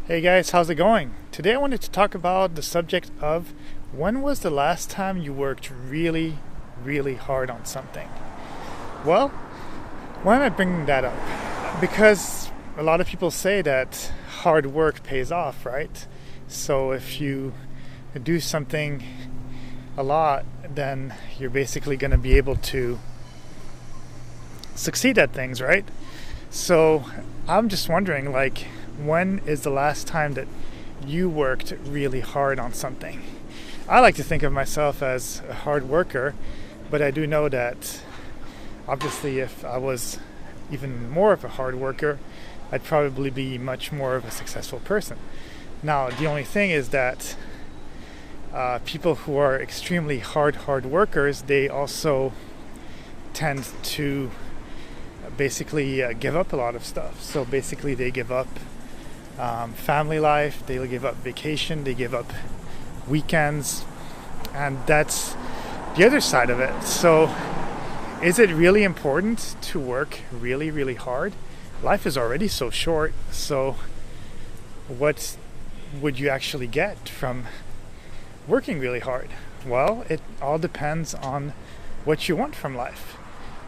Hey guys, how's it going? Today I wanted to talk about the subject of when was the last time you worked really, really hard on something? Well, why am I bringing that up? Because a lot of people say that hard work pays off, right? So if you do something a lot, then you're basically going to be able to succeed at things, right? So I'm just wondering, when is the last time that you worked really hard on something? I like to think of myself as a hard worker, but I do know that obviously if I was even more of a hard worker, I'd probably be much more of a successful person. Now, the only thing is that people who are extremely hard workers, they also tend to basically give up a lot of stuff. So basically they give up family life, they give up vacation, they give up weekends, and that's the other side of it. So is it really important to work really, really hard? Life is already so short, so what would you actually get from working really hard? Well, it all depends on what you want from life.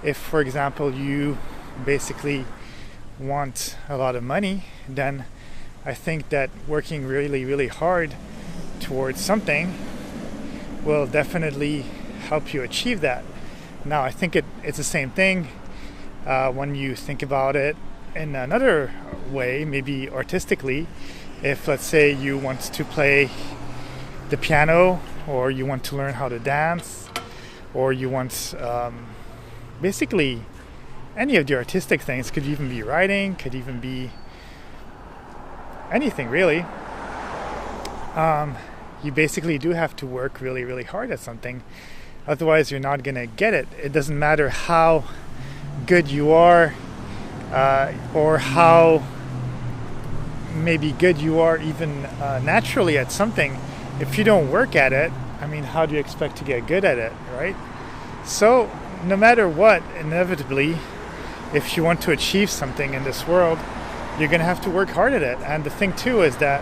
If, for example, you basically want a lot of money, then I think that working really, really hard towards something will definitely help you achieve that. Now, I think it's the same thing when you think about it in another way, maybe artistically. If, let's say, you want to play the piano, or you want to learn how to dance, or you want basically any of the artistic things, could even be writing, could even be anything really. You basically do have to work really, really hard at something. Otherwise, you're not going to get it. It doesn't matter how good you are or how maybe good you are even naturally at something. If you don't work at it, how do you expect to get good at it, right? So no matter what, inevitably, if you want to achieve something in this world, you're going to have to work hard at it. And the thing too is that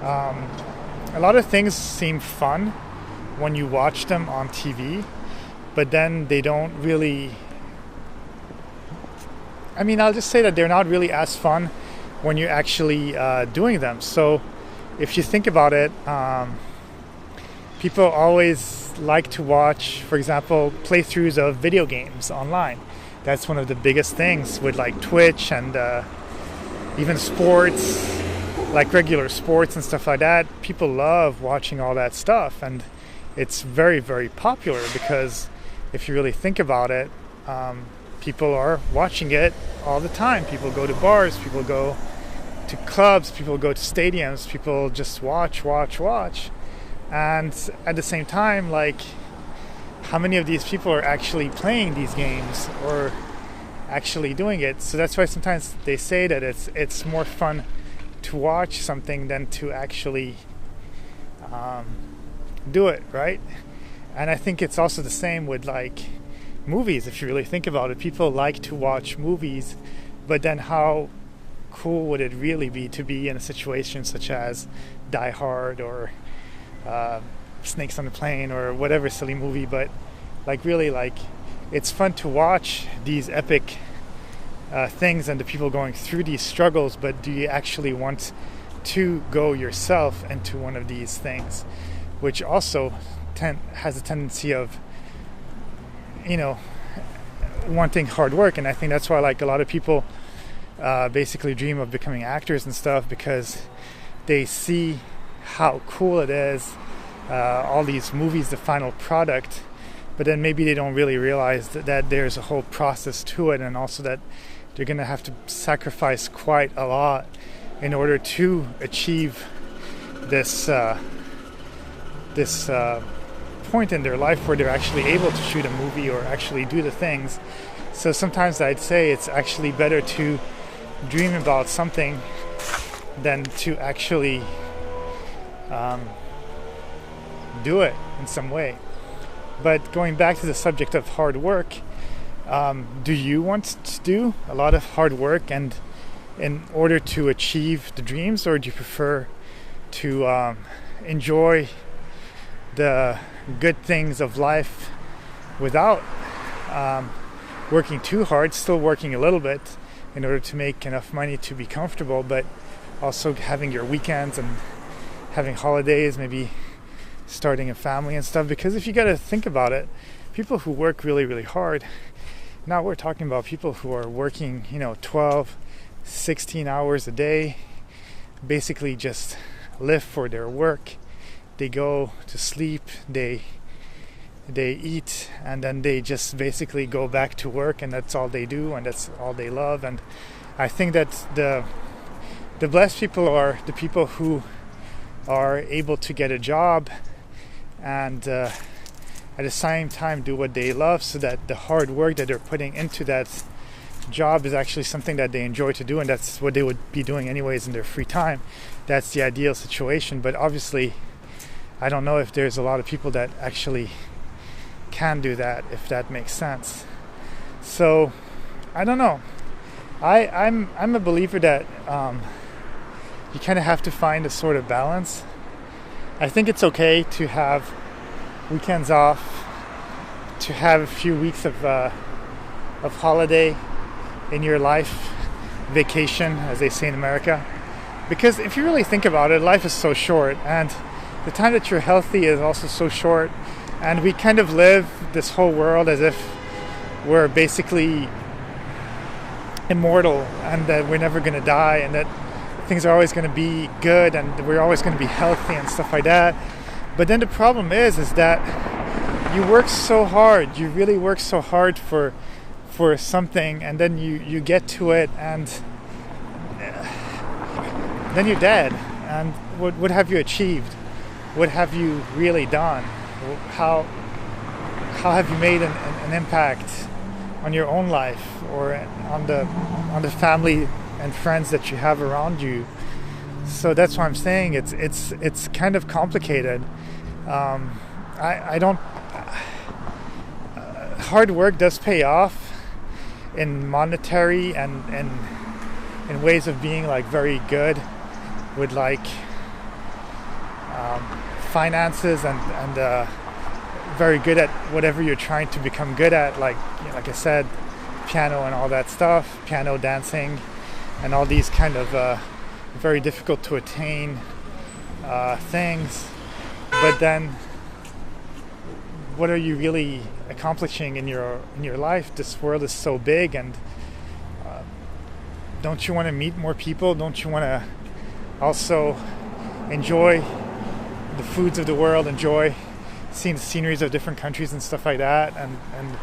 a lot of things seem fun when you watch them on TV, but then they don't really, I'll just say that they're not really as fun when you're actually doing them. So if you think about it, people always like to watch, for example, playthroughs of video games online. That's one of the biggest things with Twitch and even sports, like regular sports and stuff like that. People love watching all that stuff, and it's very, very popular because if you really think about it, people are watching it all the time. People go to bars, people go to clubs, people go to stadiums, people just watch. And at the same time, how many of these people are actually playing these games or actually doing it? So that's why sometimes they say that it's more fun to watch something than to actually do it, right? And I think it's also the same with movies. If you really think about it, people like to watch movies, but then how cool would it really be to be in a situation such as Die Hard or Snakes on the Plane or whatever silly movie? But it's fun to watch these epic things and the people going through these struggles, but do you actually want to go yourself into one of these things, which also has a tendency of wanting hard work? And I think that's why a lot of people basically dream of becoming actors and stuff, because they see how cool it is, all these movies, the final product, but then maybe they don't really realize that there's a whole process to it, and also that they're going to have to sacrifice quite a lot in order to achieve this point in their life where they're actually able to shoot a movie or actually do the things. So sometimes I'd say it's actually better to dream about something than to actually do it in some way. But going back to the subject of hard work, do you want to do a lot of hard work and in order to achieve the dreams, or do you prefer to enjoy the good things of life without working too hard, still working a little bit in order to make enough money to be comfortable, but also having your weekends and having holidays, maybe starting a family and stuff? Because if you got to think about it, people who work really, really hard, now we're talking about people who are working, 12, 16 hours a day, basically just live for their work. They go to sleep, they eat, and then they just basically go back to work, and that's all they do, and that's all they love. And I think that the blessed people are the people who are able to get a job and at the same time do what they love, so that the hard work that they're putting into that job is actually something that they enjoy to do, and that's what they would be doing anyways in their free time. That's the ideal situation. But obviously I don't know if there's a lot of people that actually can do that, if that makes sense. So I don't know. I'm a believer that you kind of have to find a sort of balance. I think it's okay to have weekends off, to have a few weeks of holiday in your life, vacation, as they say in America. Because if you really think about it, life is so short, and the time that you're healthy is also so short, and we kind of live this whole world as if we're basically immortal and that we're never going to die, and that things are always going to be good and we're always going to be healthy and stuff like that. But then the problem is that you work so hard, you really work so hard for something, and then you get to it, and then you're dead. And what have you achieved? What have you really done? How have you made an impact on your own life, or on the family and friends that you have around you? So that's why I'm saying it's kind of complicated. I don't. Hard work does pay off in monetary and in ways of being like very good with like finances and very good at whatever you're trying to become good at, like I said, piano and all that stuff, piano, dancing, and all these kind of very difficult to attain things. But then what are you really accomplishing in your life? This world is so big, and don't you want to meet more people? Don't you want to also enjoy the foods of the world, enjoy seeing the sceneries of different countries and stuff like that, and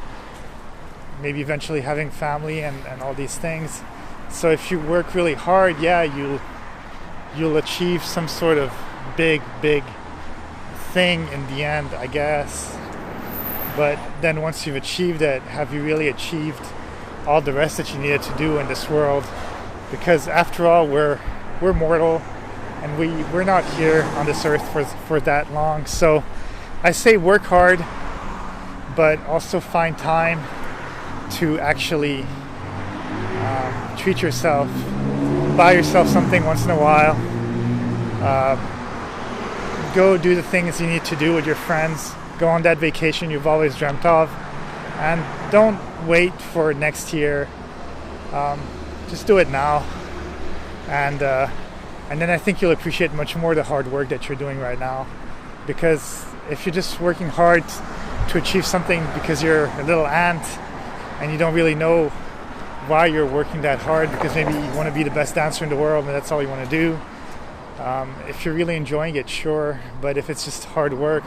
maybe eventually having family and all these things? So if you work really hard, yeah, you'll achieve some sort of big thing in the end, I guess. But then once you've achieved it, have you really achieved all the rest that you needed to do in this world? Because after all, we're mortal, and we're not here on this earth for that long. So I say work hard, but also find time to actually treat yourself, buy yourself something once in a while, go do the things you need to do with your friends, go on that vacation you've always dreamt of, and don't wait for next year. Just do it now, and then I think you'll appreciate much more the hard work that you're doing right now. Because if you're just working hard to achieve something because you're a little ant and you don't really know why you're working that hard, because maybe you want to be the best dancer in the world and that's all you want to do, if you're really enjoying it, sure. But if it's just hard work,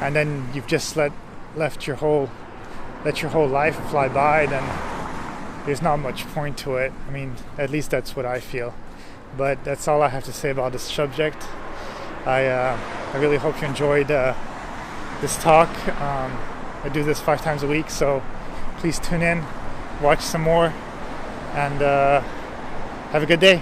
and then you've just let your whole life fly by, then there's not much point to it. I mean, at least that's what I feel. But that's all I have to say about this subject. I really hope you enjoyed this talk. I do this 5 times a week, so please tune in, watch some more, and have a good day.